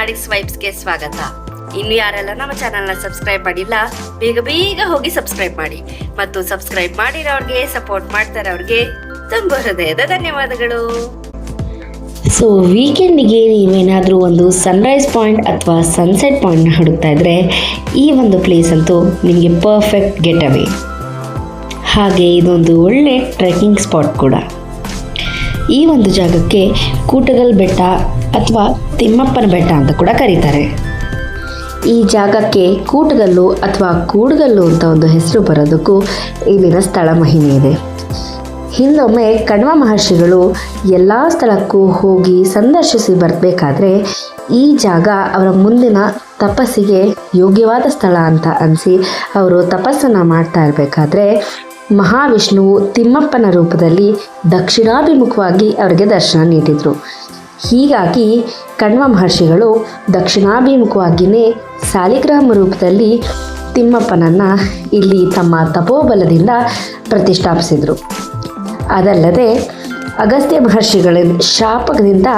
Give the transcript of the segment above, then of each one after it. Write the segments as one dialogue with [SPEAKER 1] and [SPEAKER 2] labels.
[SPEAKER 1] ನಾಡಿಕ್ಸ್ ವೈಬ್ಸ್ಗೆ ಸ್ವಾಗತ. ಇನ್ನು ಯಾರೆಲ್ಲ ನಮ್ಮ ಚಾನಲ್ನ ಸಬ್ಸ್ಕ್ರೈಬ್ ಮಾಡಿಲ್ಲ, ಬೇಗ ಹೋಗಿ ಸಬ್ಸ್ಕ್ರೈಬ್ ಮಾಡಿ. ಮತ್ತು ಸಬ್ಸ್ಕ್ರೈಬ್ ಮಾಡಿರೋರಿಗೆ, ಸಪೋರ್ಟ್ ಮಾಡ್ತಾರವ್ರಿಗೆ ತುಂಬ ಹೃದಯದ ಧನ್ಯವಾದಗಳು.
[SPEAKER 2] ಸೊ ವೀಕೆಂಡಿಗೆ ನೀವೇನಾದರೂ ಒಂದು ಸನ್ರೈಸ್ ಪಾಯಿಂಟ್ ಅಥವಾ ಸನ್ಸೆಟ್ ಪಾಯಿಂಟ್ನ ಹುಡುಕ್ತಾ ಇದ್ದರೆ ಈ ಒಂದು ಪ್ಲೇಸ್ ಅಂತೂ ನಿಮಗೆ ಪರ್ಫೆಕ್ಟ್ ಗೆಟ್ ಅವೇ. ಹಾಗೆ ಇದೊಂದು ಒಳ್ಳೆ ಟ್ರೆಕ್ಕಿಂಗ್ ಸ್ಪಾಟ್ ಕೂಡ. ಈ ಒಂದು ಜಾಗಕ್ಕೆ ಕೂಟಗಲ್ ಬೆಟ್ಟ ಅಥವಾ ತಿಮ್ಮಪ್ಪನ ಬೆಟ್ಟ ಅಂತ ಕೂಡ ಕರೀತಾರೆ. ಈ ಜಾಗಕ್ಕೆ ಕೂಟಗಲ್ಲು ಅಥವಾ ಕೂಡಗಲ್ಲು ಅಂತ ಒಂದು ಹೆಸರು ಬರೋದಕ್ಕೂ ಇಲ್ಲಿನ ಸ್ಥಳ ಮಹಿಮೆ ಇದೆ. ಹಿಂದೊಮ್ಮೆ ಕಣ್ವ ಮಹರ್ಷಿಗಳು ಎಲ್ಲ ಸ್ಥಳಕ್ಕೂ ಹೋಗಿ ಸಂದರ್ಶಿಸಿ ಬರಬೇಕಾದ್ರೆ ಈ ಜಾಗ ಅವರ ಮುಂದಿನ ತಪಸ್ಸಿಗೆ ಯೋಗ್ಯವಾದ ಸ್ಥಳ ಅಂತ ಅನಿಸಿ ಅವರು ತಪಸ್ಸನ್ನು ಮಾಡ್ತಾ ಇರಬೇಕಾದ್ರೆ ಮಹಾವಿಷ್ಣುವು ತಿಮ್ಮಪ್ಪನ ರೂಪದಲ್ಲಿ ದಕ್ಷಿಣಾಭಿಮುಖವಾಗಿ ಅವರಿಗೆ ದರ್ಶನ ನೀಡಿದರು. ಹೀಗಾಗಿ ಕಣ್ವ ಮಹರ್ಷಿಗಳು ದಕ್ಷಿಣಾಭಿಮುಖವಾಗಿಯೇ ಸಾಲಿಗ್ರಾಮ ರೂಪದಲ್ಲಿ ತಿಮ್ಮಪ್ಪನನ್ನು ಇಲ್ಲಿ ತಮ್ಮ ತಪೋಬಲದಿಂದ ಪ್ರತಿಷ್ಠಾಪಿಸಿದರು. ಅದಲ್ಲದೆ ಅಗಸ್ತ್ಯ ಮಹರ್ಷಿಗಳ ಶಾಪದಿಂದ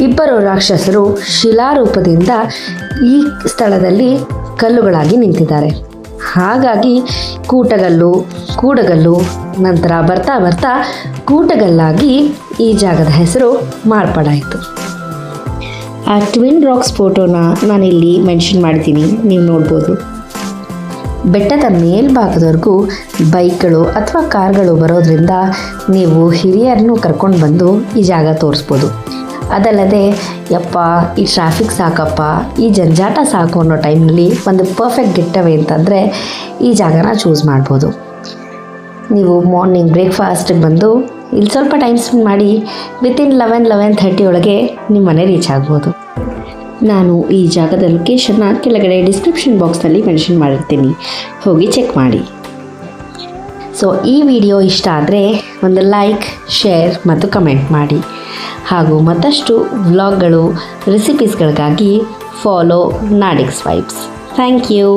[SPEAKER 2] ಇಬ್ಬರು ರಾಕ್ಷಸರು ಶಿಲಾರೂಪದಿಂದ ಈ ಸ್ಥಳದಲ್ಲಿ ಕಲ್ಲುಗಳಾಗಿ ನಿಂತಿದ್ದಾರೆ. ಹಾಗಾಗಿ ಕೂಡಗಲ್ಲು ನಂತರ ಬರ್ತಾ ಕೂಟಗಲ್ಲಾಗಿ ಈ ಜಾಗದ ಹೆಸರು ಮಾರ್ಪಾಡಾಯಿತು. ಆ ಟ್ವಿನ್ ರಾಕ್ಸ್ ಫೋಟೋನ ನಾನಿಲ್ಲಿ ಮೆನ್ಷನ್ ಮಾಡ್ತೀನಿ, ನೀವು ನೋಡ್ಬೋದು. ಬೆಟ್ಟದ ಮೇಲ್ಭಾಗದವರೆಗೂ ಬೈಕ್ಗಳು ಅಥವಾ ಕಾರ್ಗಳು ಬರೋದ್ರಿಂದ ನೀವು ಹಿರಿಯರನ್ನು ಕರ್ಕೊಂಡು ಬಂದು ಈ ಜಾಗ ತೋರಿಸ್ಬೋದು. ಅದಲ್ಲದೆ ಯಪ್ಪ ಈ ಟ್ರಾಫಿಕ್ ಸಾಕಪ್ಪ, ಈ ಜಂಜಾಟ ಸಾಕು ಅನ್ನೋ ಟೈಮ್ನಲ್ಲಿ ಒಂದು ಪರ್ಫೆಕ್ಟ್ ಗೆಟ್ ಅವೇ ಅಂತಂದರೆ ಈ ಜಾಗನ ಚೂಸ್ ಮಾಡ್ಬೋದು. ನೀವು ಮಾರ್ನಿಂಗ್ ಬ್ರೇಕ್ಫಾಸ್ಟಿಗೆ ಬಂದು ಇಲ್ಲಿ ಸ್ವಲ್ಪ ಟೈಮ್ ಸ್ಪೆಂಡ್ ಮಾಡಿ ವಿತಿನ್ 11-11:30 ಒಳಗೆ ನಿಮ್ಮ ಮನೆ ರೀಚ್ ಆಗ್ಬೋದು. ನಾನು ಈ ಜಾಗದ ಲೊಕೇಶನ್ನ ಕೆಳಗಡೆ ಡಿಸ್ಕ್ರಿಪ್ಷನ್ ಬಾಕ್ಸ್ನಲ್ಲಿ ಮೆನ್ಷನ್ ಮಾಡಿರ್ತೀನಿ, ಹೋಗಿ ಚೆಕ್ ಮಾಡಿ. ಸೊ ಈ ವಿಡಿಯೋ ಇಷ್ಟ ಆದರೆ ಒಂದು ಲೈಕ್, ಶೇರ್ ಮತ್ತು ಕಮೆಂಟ್ ಮಾಡಿ. ಹಾಗೂ ಮತ್ತಷ್ಟು ವ್ಲಾಗ್ಗಳು, ರೆಸಿಪೀಸ್ಗಳಿಗಾಗಿ follow Nadiks vibes. Thank you.